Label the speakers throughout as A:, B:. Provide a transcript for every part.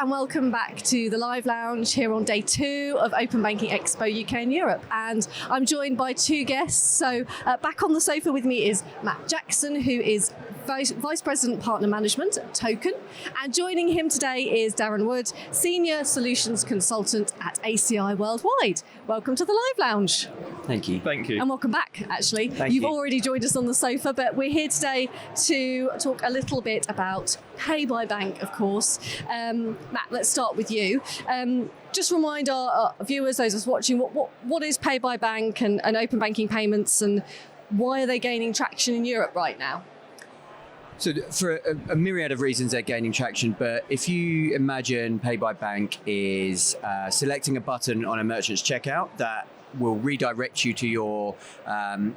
A: and welcome back to the Live Lounge here on day 2 of Open Banking Expo UK and Europe. And I'm joined by 2 guests. So back on the sofa with me is Matt Jackson, who is Vice President Partner Management at Token. And joining him today is Darren Wood, Senior Solutions Consultant at ACI Worldwide. Welcome to the Live Lounge.
B: Thank you.
C: Thank you.
A: And welcome back, actually.
B: Thank
A: You've
B: you.
A: already joined us on the sofa, but we're here today to talk a little bit about Pay by Bank, of course. Matt, let's start with you. Just remind our viewers, those of us watching, what is Pay by Bank and open banking payments, and why are they gaining traction in Europe right now?
B: So for a myriad of reasons they're gaining traction, but if you imagine Pay by Bank is selecting a button on a merchant's checkout that will redirect you to your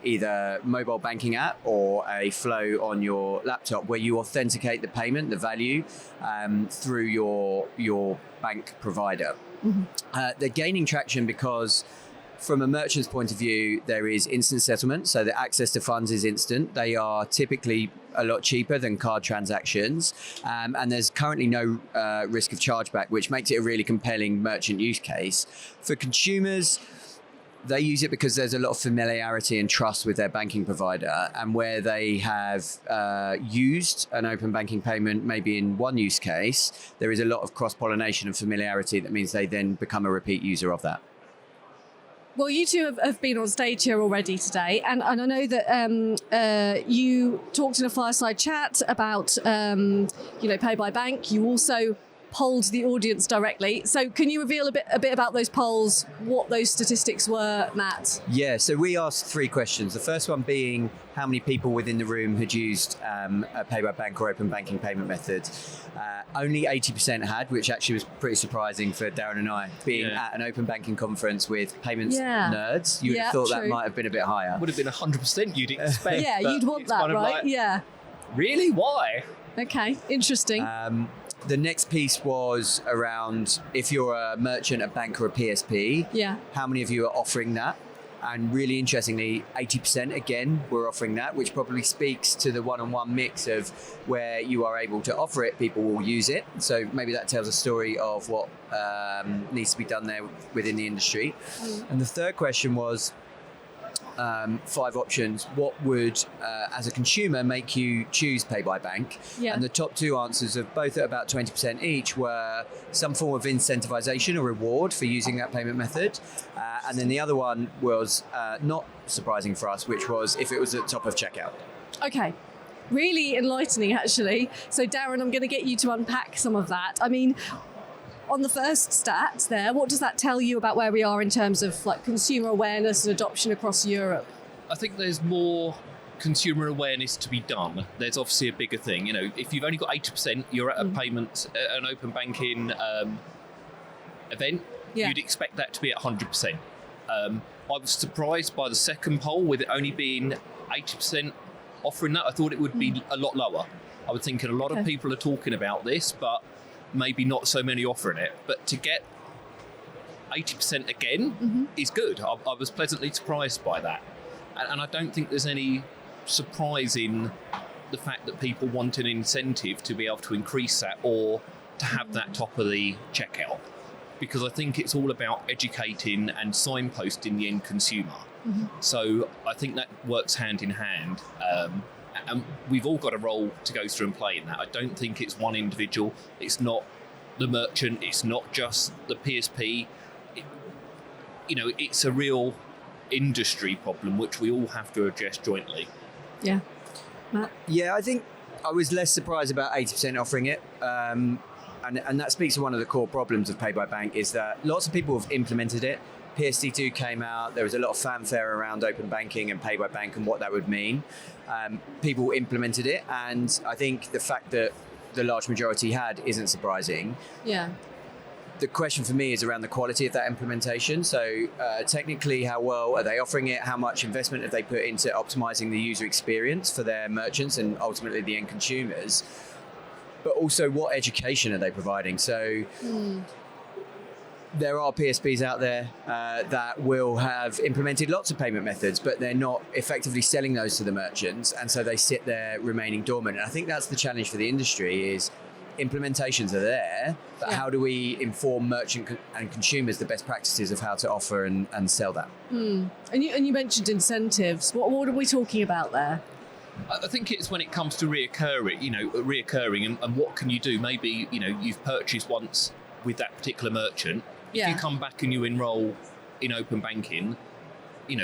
B: either mobile banking app or a flow on your laptop where you authenticate the payment, the value, through your bank provider. Mm-hmm. They're gaining traction because from a merchant's point of view, there is instant settlement, so the access to funds is instant. They are typically a lot cheaper than card transactions, and there's currently no risk of chargeback, which makes it a really compelling merchant use case. For consumers, they use it because there's a lot of familiarity and trust with their banking provider, and where they have used an open banking payment, maybe in one use case, there is a lot of cross-pollination and familiarity that means they then become a repeat user of that.
A: Well, you two have been on stage here already today, and I know that you talked in a Fireside chat about Pay by Bank. You also polled the audience directly. So can you reveal a bit about those polls, what those statistics were, Matt?
B: Yeah, so we asked 3 questions. The first one being how many people within the room had used a Pay by Bank or open banking payment method. Only 80% had, which actually was pretty surprising for Darren and I, being at an open banking conference with payments nerds. You would have thought that might have been a bit higher.
C: Would have been 100% you'd expect.
A: Yeah, you'd want that, right?
C: Really? Why?
A: Okay, interesting.
B: The next piece was around if you're a merchant, a bank or a PSP, how many of you are offering that? And really interestingly, 80% again were offering that, which probably speaks to the one-on-one mix of where you are able to offer it, people will use it. So maybe that tells a story of what needs to be done there within the industry. And the third question was 5 options. What would, as a consumer, make you choose Pay by Bank? And the top 2 answers, of both at about 20% each, were some form of incentivization or reward for using that payment method. And then the other one was not surprising for us, which was if it was at the top of checkout.
A: Okay. Really enlightening, actually. So, Darren, I'm going to get you to unpack some of that. I mean, on the first stat there, what does that tell you about where we are in terms of consumer awareness and adoption across Europe?
C: I think there's more consumer awareness to be done. There's obviously a bigger thing. If you've only got 80%, you're at a payment, an open banking event, you'd expect that to be at 100%. I was surprised by the second poll with it only being 80% offering that. I thought it would be a lot lower. I was thinking a lot of people are talking about this, but maybe not so many offering it, but to get 80% again is good. I was pleasantly surprised by that. And I don't think there's any surprise in the fact that people want an incentive to be able to increase that or to have that top of the checkout. Because I think it's all about educating and signposting the end consumer. So I think that works hand in hand. And we've all got a role to go through and play in that. I don't think it's one individual. It's not the merchant. It's not just the PSP. It's a real industry problem which we all have to address jointly.
A: Yeah. Matt?
B: Yeah, I think I was less surprised about 80% offering it. And that speaks to one of the core problems of Pay by Bank is that lots of people have implemented it. PSD2 came out, there was a lot of fanfare around open banking and Pay by Bank and what that would mean. People implemented it, and I think the fact that the large majority had isn't surprising.
A: Yeah.
B: The question for me is around the quality of that implementation. So technically, how well are they offering it? How much investment have they put into optimizing the user experience for their merchants and ultimately the end consumers? But also, what education are they providing? So there are PSPs out there that will have implemented lots of payment methods, but they're not effectively selling those to the merchants, and so they sit there remaining dormant. And I think that's the challenge for the industry is implementations are there, but how do we inform merchant and consumers the best practices of how to offer and sell that?
A: And you mentioned incentives. What are we talking about there?
C: I think it's when it comes to reoccurring and what can you do? Maybe, you've purchased once with that particular merchant. If you come back and you enroll in open banking,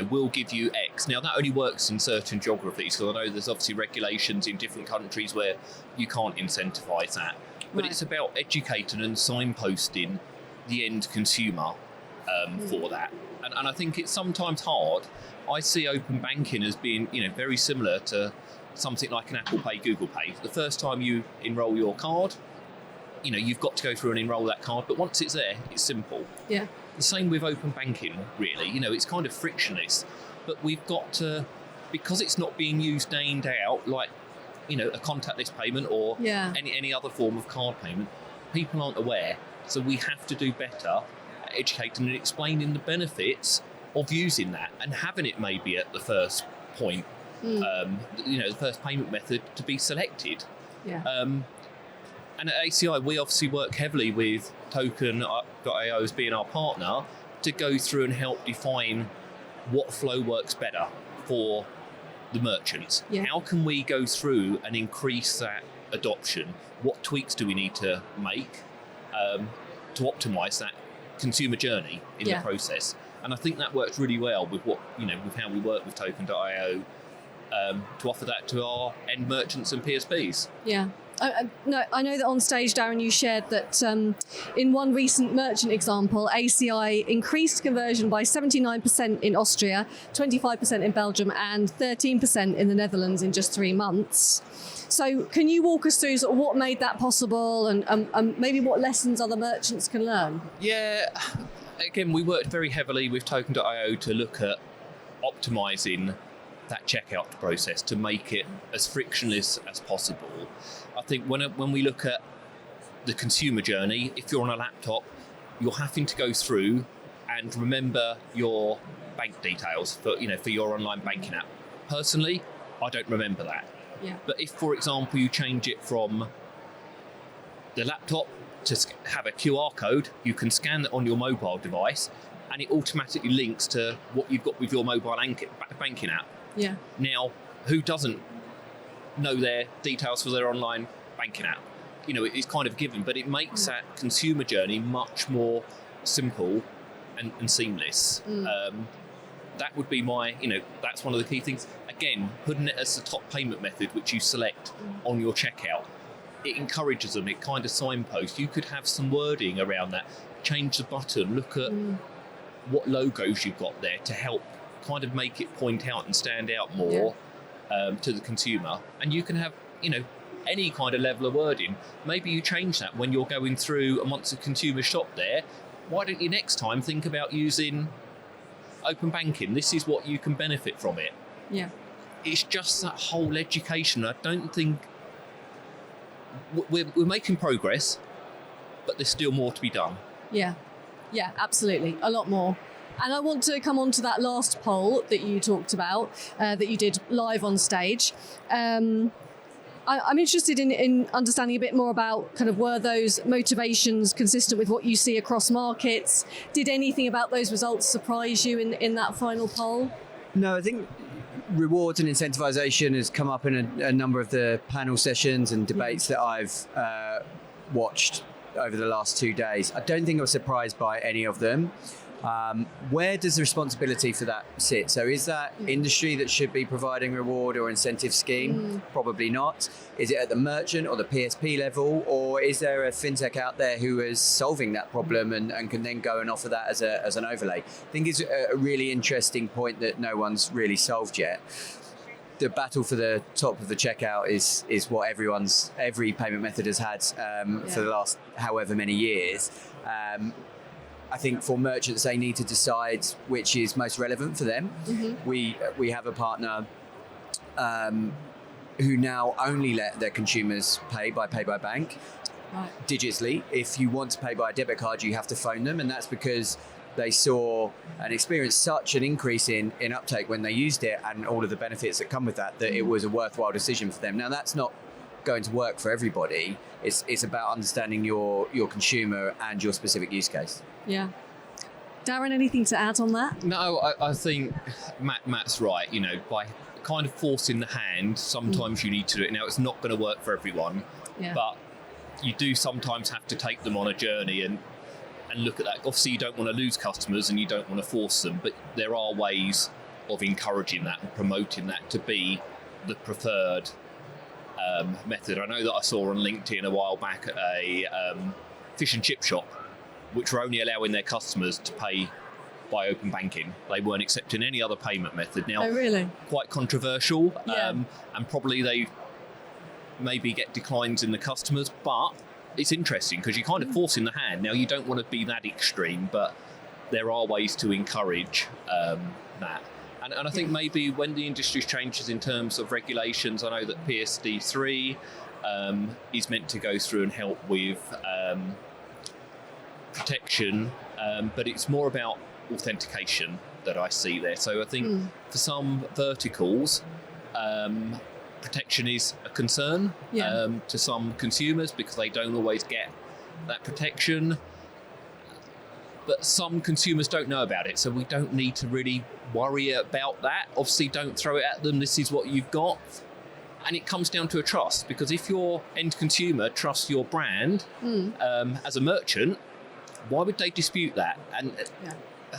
C: we'll give you X. Now, that only works in certain geographies, so I know there's obviously regulations in different countries where you can't incentivise that. But it's about educating and signposting the end consumer for that. And I think it's sometimes hard. I see open banking as being, very similar to something like an Apple Pay, Google Pay. The first time you enrol your card, you've got to go through and enrol that card. But once it's there, it's simple.
A: Yeah.
C: The same with open banking, really. It's kind of frictionless. But we've got to, because it's not being used day in, day out, like, a contactless payment or any other form of card payment, people aren't aware. So we have to do better at educating and explaining the benefits of using that and having it maybe at the first point, the first payment method to be selected.
A: Yeah.
C: And at ACI, we obviously work heavily with Token.io as being our partner to go through and help define what flow works better for the merchants. Yeah. How can we go through and increase that adoption? What tweaks do we need to make to optimise that consumer journey in the process? And I think that works really well with with how we work with Token.io to offer that to our end merchants and PSPs.
A: Yeah. No, I know that on stage, Darren, you shared that in one recent merchant example, ACI increased conversion by 79% in Austria, 25% in Belgium, and 13% in the Netherlands in just 3 months. So can you walk us through sort of what made that possible and maybe what lessons other merchants can learn?
C: Yeah, again, we worked very heavily with Token.io to look at optimising that checkout process to make it as frictionless as possible. I think when we look at the consumer journey, if you're on a laptop, you're having to go through and remember your bank details for your online banking app. Personally, I don't remember that.
A: Yeah.
C: But if, for example, you change it from the laptop to have a QR code, you can scan it on your mobile device and it automatically links to what you've got with your mobile banking app.
A: Yeah.
C: Now, who doesn't know their details for their online banking app? It's kind of given, but it makes that consumer journey much more simple and seamless. That would be my, that's one of the key things. Again, putting it as the top payment method, which you select on your checkout, it encourages them, it kind of signposts. You could have some wording around that, change the button, look at what logos you've got there to help kind of make it point out and stand out more to the consumer. And you can have, any kind of level of wording. Maybe you change that when you're going through and once the consumer shop there, why don't you next time think about using open banking? This is what you can benefit from it.
A: Yeah.
C: It's just that whole education. I don't think we're making progress, but there's still more to be done.
A: Yeah, absolutely. A lot more. And I want to come on to that last poll that you talked about, that you did live on stage. I'm interested in understanding a bit more about kind of were those motivations consistent with what you see across markets? Did anything about those results surprise you in that final poll?
B: No, I think rewards and incentivization has come up in a number of the panel sessions and debates that I've watched over the last 2 days. I don't think I was surprised by any of them. Where does the responsibility for that sit? So is that industry that should be providing reward or incentive scheme? Probably not. Is it at the merchant or the PSP level, or is there a fintech out there who is solving that problem and can then go and offer that as an overlay? I think it's a really interesting point that no one's really solved yet. The battle for the top of the checkout is what every payment method has had for the last however many years. I think for merchants, they need to decide which is most relevant for them. We have a partner who now only let their consumers pay by bank digitally. If you want to pay by a debit card, you have to phone them, and that's because they saw and experienced such an increase in uptake when they used it and all of the benefits that come with that it was a worthwhile decision for them. Now, that's not going to work for everybody. It's about understanding your consumer and your specific use case.
A: Yeah. Darren, anything to add on that?
C: No, I think Matt's right. By kind of forcing the hand, sometimes you need to do it. Now, it's not going to work for everyone, but you do sometimes have to take them on a journey and look at that. Obviously, you don't want to lose customers and you don't want to force them, but there are ways of encouraging that and promoting that to be the preferred method. I know that I saw on LinkedIn a while back at a fish and chip shop, which were only allowing their customers to pay by open banking. They weren't accepting any other payment method. Now,
A: really?
C: Quite controversial, and probably they maybe get declines in the customers, but it's interesting because you're kind of forcing the hand. Now, you don't want to be that extreme, but there are ways to encourage that. And I think maybe when the industry changes in terms of regulations, I know that PSD3 is meant to go through and help with protection, but it's more about authentication that I see there. So I think for some verticals, protection is a concern to some consumers because they don't always get that protection. But some consumers don't know about it, so we don't need to really worry about that. Obviously, don't throw it at them. This is what you've got. And it comes down to a trust, because if your end consumer trusts your brand as a merchant, why would they dispute that? And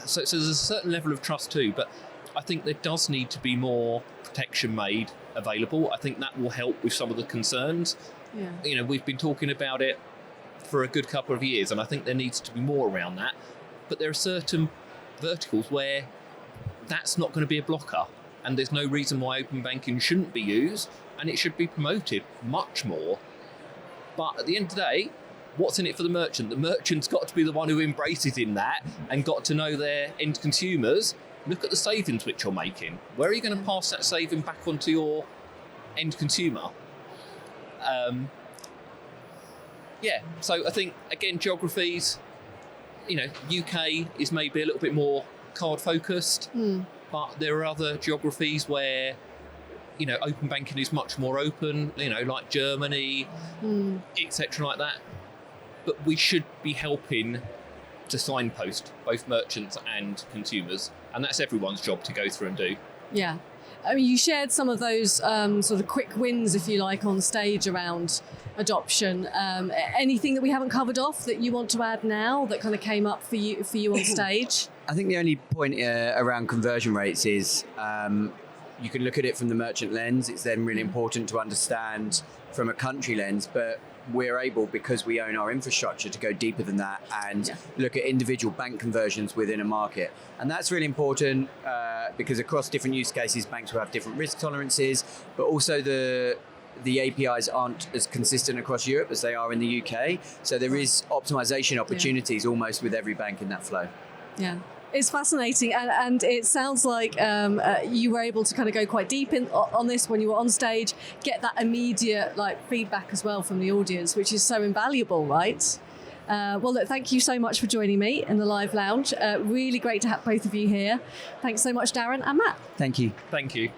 C: so there's a certain level of trust too, but I think there does need to be more protection made available. I think that will help with some of the concerns. Yeah. We've been talking about it for a good couple of years, and I think there needs to be more around that. But there are certain verticals where that's not going to be a blocker, and there's no reason why open banking shouldn't be used, and it should be promoted much more. But at the end of the day, what's in it for the merchant? The merchant's got to be the one who embraces in that and got to know their end consumers. Look at the savings which you're making. Where are you going to pass that saving back onto your end consumer? So I think, again, geographies, UK is maybe a little bit more card focused, but there are other geographies where, open banking is much more open, like Germany, etc. like that. But we should be helping to signpost both merchants and consumers, and that's everyone's job to go through and do.
A: Yeah. I mean, you shared some of those sort of quick wins, if you like, on stage around adoption. Anything that we haven't covered off that you want to add now that kind of came up for you on stage?
B: I think the only point around conversion rates is you can look at it from the merchant lens. It's then really important to understand from a country lens, but we're able, because we own our infrastructure, to go deeper than that and look at individual bank conversions within a market. And that's really important because across different use cases, banks will have different risk tolerances, but also the APIs aren't as consistent across Europe as they are in the UK. So there is optimization opportunities almost with every bank in that flow. Yeah.
A: It's fascinating, and it sounds like you were able to kind of go quite deep on this when you were on stage, get that immediate feedback as well from the audience, which is so invaluable, right? Well, look, thank you so much for joining me in the live lounge. Really great to have both of you here. Thanks so much, Darren and Matt.
B: Thank you.
C: Thank you.